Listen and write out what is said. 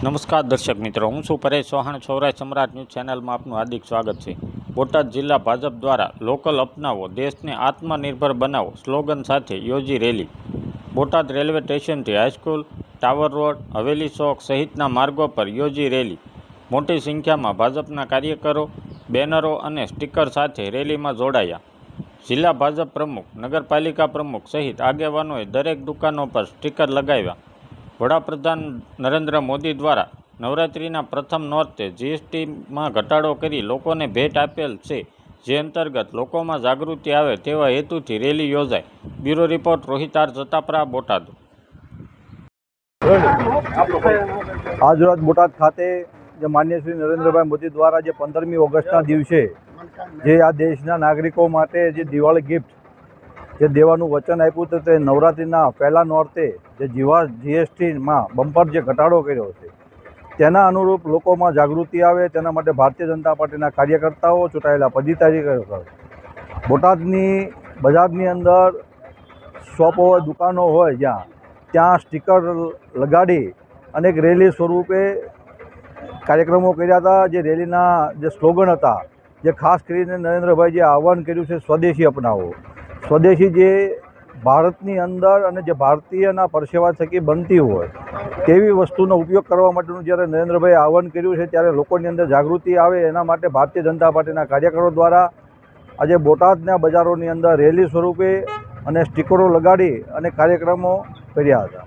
નમસ્કાર દર્શક મિત્રો, હું છું પરેશ ચૌહાણ. સૌરાષ્ટ્ર સમ્રાટ ન્યૂઝ ચેનલમાં આપનું હાર્દિક સ્વાગત છે. બોટાદ જિલ્લા ભાજપ દ્વારા લોકલ અપનાવો, દેશને આત્મનિર્ભર બનાવો સ્લોગન સાથે યોજી રેલી. બોટાદ રેલવે સ્ટેશનથી હાઈસ્કૂલ, ટાવર રોડ, હવેલી ચોક સહિતના માર્ગો પર યોજી રેલી. મોટી સંખ્યામાં ભાજપના કાર્યકરો બેનરો અને સ્ટીકર સાથે રેલીમાં જોડાયા. જિલ્લા ભાજપ પ્રમુખ, નગરપાલિકા પ્રમુખ સહિત આગેવાનોએ દરેક દુકાનો પર સ્ટીકર લગાવ્યા. વડાપ્રધાન નરેન્દ્ર મોદી દ્વારા નવરાત્રિના પ્રથમ નોરતે જીએસટીમાં ઘટાડો કરી લોકોને ભેટ આપેલ છે, જે અંતર્ગત લોકોમાં જાગૃતિ આવે તેવા હેતુથી રેલી યોજાઈ. Bureau report Rohit R Jatapara, Botad. આજરોજ બોટાદ ખાતે જે માનનીય શ્રી નરેન્દ્રભાઈ મોદી દ્વારા જે 15મી ઓગસ્ટના દિવસે જે આ દેશના નાગરિકો માટે જે દિવાળી ગિફ્ટ જે દેવાનું વચન આપ્યું હતું, તે નવરાત્રિના પહેલા નોરતે જે જીએસટીમાં બમ્પર જે ઘટાડો કર્યો છે, તેના અનુરૂપ લોકોમાં જાગૃતિ આવે તેના માટે ભારતીય જનતા પાર્ટીના કાર્યકર્તાઓ, ચૂંટાયેલા પદાધિકારીઓ બોટાદની બજારની અંદર શોપ હોય, દુકાનો હોય, ત્યાં સ્ટીકર લગાડી અને એક રેલી સ્વરૂપે કાર્યક્રમો કર્યા હતા. જે રેલીના જે સ્લોગન હતા, જે ખાસ કરીને નરેન્દ્રભાઈ જે આહ્વાન કર્યું છે, સ્વદેશી અપનાવો. સ્વદેશી જે ભારતની અંદર અને જે ભારતીયના પરસેવા થકી બનતી હોય તેવી વસ્તુનો ઉપયોગ કરવા માટેનું જ્યારે નરેન્દ્રભાઈએ આહ્વાન કર્યું છે, ત્યારે લોકોની અંદર જાગૃતિ આવે એના માટે ભારતીય જનતા પાર્ટીના કાર્યકરો દ્વારા આજે બોટાદના બજારોની અંદર રેલી સ્વરૂપે અને સ્ટીકરો લગાડી અને કાર્યક્રમો કર્યા હતા.